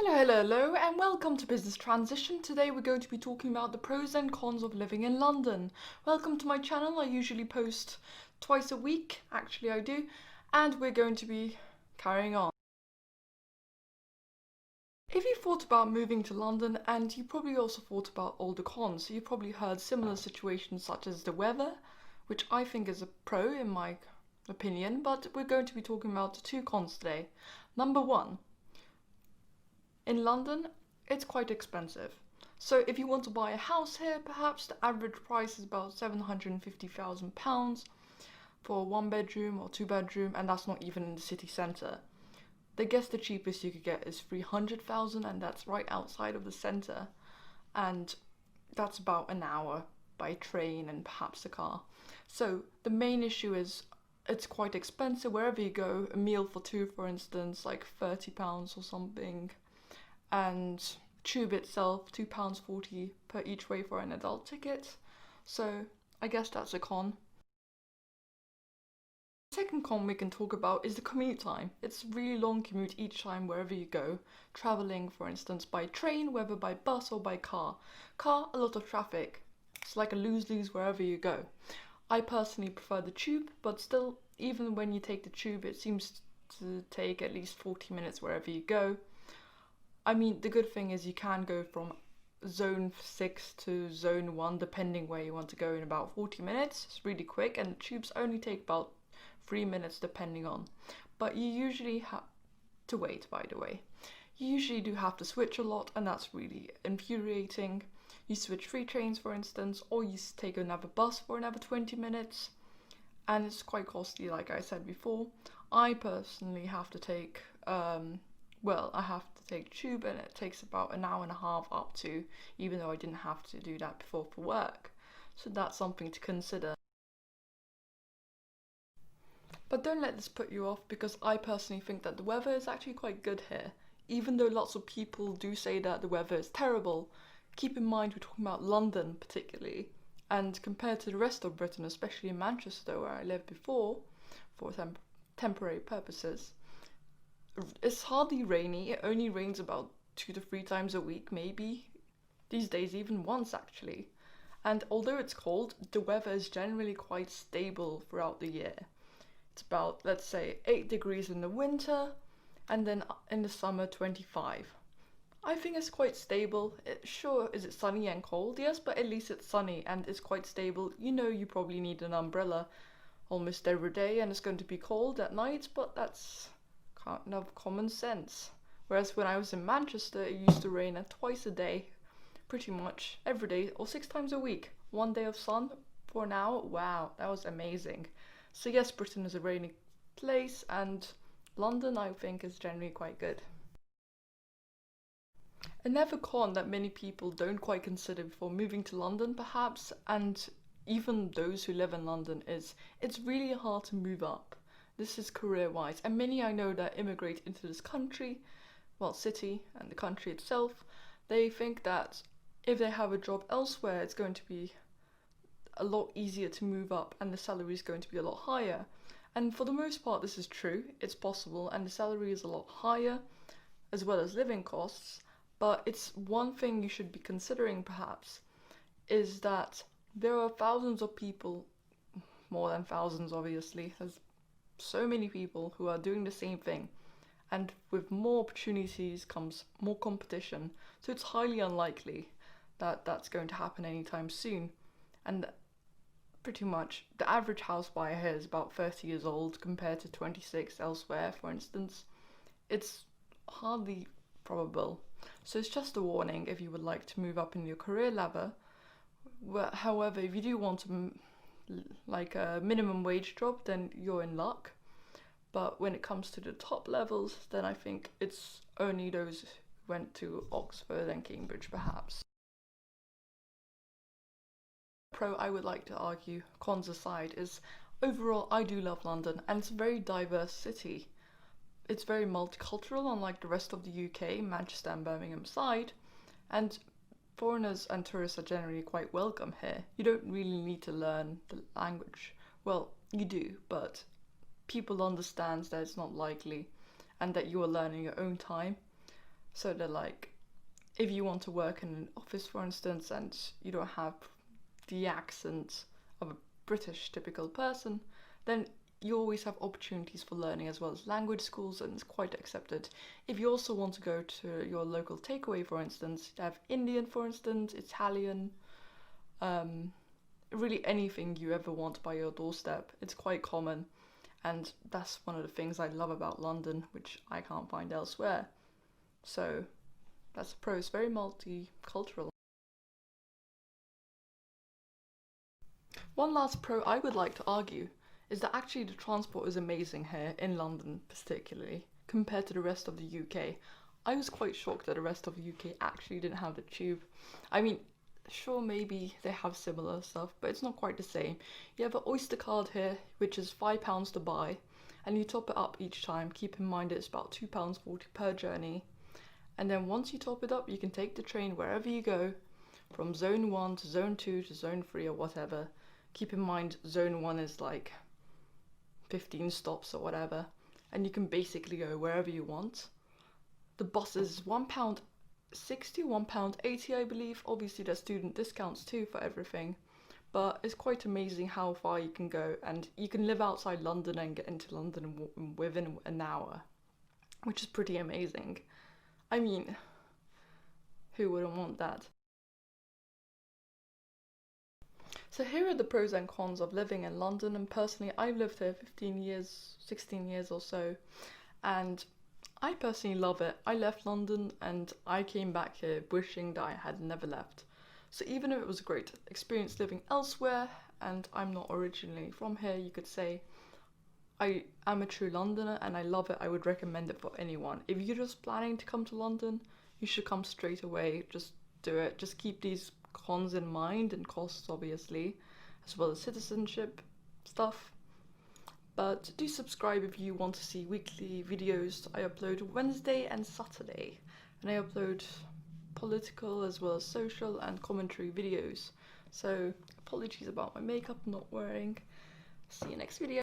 Hello, and welcome to Business Transition. Today we're going to be talking about the pros and cons of living in London. Welcome to my channel. I usually post twice a week, actually I do, and we're going to be carrying on. If you thought about moving to London, and you probably also thought about all the cons, so you probably heard similar situations such as the weather, which I think is a pro in my opinion, but we're going to be talking about the two cons today. Number one, in London, it's quite expensive. So if you want to buy a house here, perhaps the average price is about £750,000 for a one bedroom or two bedroom, and that's not even in the city centre. I guess the cheapest you could get is 300,000, and that's right outside of the centre, and that's about an hour by train and perhaps a car. So the main issue is it's quite expensive wherever you go. A meal for two, for instance, like £30 or something, and tube itself £2.40 per each way for an adult ticket. So I guess that's a con. The second con we can talk about is the commute time. It's a really long commute each time wherever you go, travelling for instance by train, whether by bus or by car. Car, a lot of traffic. It's like a lose-lose wherever you go. I personally prefer the tube, but still, even when you take the tube, it seems to take at least 40 minutes wherever you go. I mean, the good thing is you can go from zone 6 to zone 1 depending where you want to go in about 40 minutes. It's really quick, and the tubes only take about 3 minutes depending on. But you usually have to wait, by the way. You usually do have to switch a lot, and that's really infuriating. You switch 3 trains, for instance, or you take another bus for another 20 minutes, and it's quite costly, like I said before. I personally have to take I have to take tube, and it takes about an hour and a half up to, even though I didn't have to do that before for work. So that's something to consider. But don't let this put you off, because I personally think that the weather is actually quite good here. Even though lots of people do say that the weather is terrible, keep in mind we're talking about London particularly, and compared to the rest of Britain, especially in Manchester where I lived before for temporary purposes, it's hardly rainy. It only rains about 2 to 3 times a week, maybe. These days even once actually. And although it's cold, the weather is generally quite stable throughout the year. It's about, let's say, 8 degrees in the winter, and then in the summer 25. I think it's quite stable. Sure, is it sunny and cold? Yes, but at least it's sunny and it's quite stable. You know, you probably need an umbrella almost every day, and it's going to be cold at night, but that's kind of common sense. Whereas when I was in Manchester, it used to rain twice a day, pretty much every day, or 6 times a week. One day of sun for an hour. Wow, that was amazing. So yes, Britain is a rainy place, and London I think is generally quite good. Another con that many people don't quite consider before moving to London perhaps, and even those who live in London, is it's really hard to move up. This is career-wise, and many I know that immigrate into this country, well, city and the country itself, they think that if they have a job elsewhere, it's going to be a lot easier to move up, and the salary is going to be a lot higher. And for the most part, this is true. It's possible, and the salary is a lot higher, as well as living costs. But it's one thing you should be considering, perhaps, is that there are thousands of people, more than thousands, obviously. There's so many people who are doing the same thing, and with more opportunities comes more competition, so it's highly unlikely that that's going to happen anytime soon. And pretty much the average house buyer here is about 30 years old compared to 26 elsewhere, for instance. It's hardly probable, so it's just a warning if you would like to move up in your career ladder. However, if you do want like a minimum wage job, then you're in luck. But when it comes to the top levels, then I think it's only those who went to Oxford and Cambridge perhaps. Pro I would like to argue, cons aside, is overall I do love London, and it's a very diverse city. It's very multicultural, unlike the rest of the UK, Manchester and Birmingham side, and foreigners and tourists are generally quite welcome here. You don't really need to learn the language. Well, you do, but people understand that it's not likely, and that you are learning your own time. So that like, if you want to work in an office, for instance, and you don't have the accent of a British typical person, then you always have opportunities for learning as well as language schools, and it's quite accepted. If you also want to go to your local takeaway, for instance, you have Indian, for instance, Italian, really anything you ever want by your doorstep. It's quite common, and that's one of the things I love about London, which I can't find elsewhere. So that's a pro. It's very multicultural. One last pro I would like to argue is that actually the transport is amazing here in London, particularly compared to the rest of the UK. I was quite shocked that the rest of the UK actually didn't have the tube. I mean, sure, maybe they have similar stuff, but it's not quite the same. You have an Oyster card here, which is £5 to buy, and you top it up each time. Keep in mind it's about £2.40 per journey. And then once you top it up, you can take the train wherever you go, from zone 1 to zone 2 to zone 3 or whatever. Keep in mind, zone 1 is like 15 stops or whatever, and you can basically go wherever you want. The bus is £1.60, £1.80, I believe. Obviously, there's student discounts too for everything, but it's quite amazing how far you can go, and you can live outside London and get into London within an hour, which is pretty amazing. I mean, who wouldn't want that? So here are the pros and cons of living in London, and personally I've lived here 15 years, 16 years or so, and I personally love it. I left London and I came back here wishing that I had never left. So even if it was a great experience living elsewhere, and I'm not originally from here, you could say, I am a true Londoner and I love it. I would recommend it for anyone. If you're just planning to come to London, you should come straight away. Just do it. Just keep these cons in mind, and costs obviously, as well as citizenship stuff. But do subscribe if you want to see weekly videos. I upload Wednesday and Saturday, and I upload political as well as social and commentary videos. So apologies about my makeup not wearing. See you next video.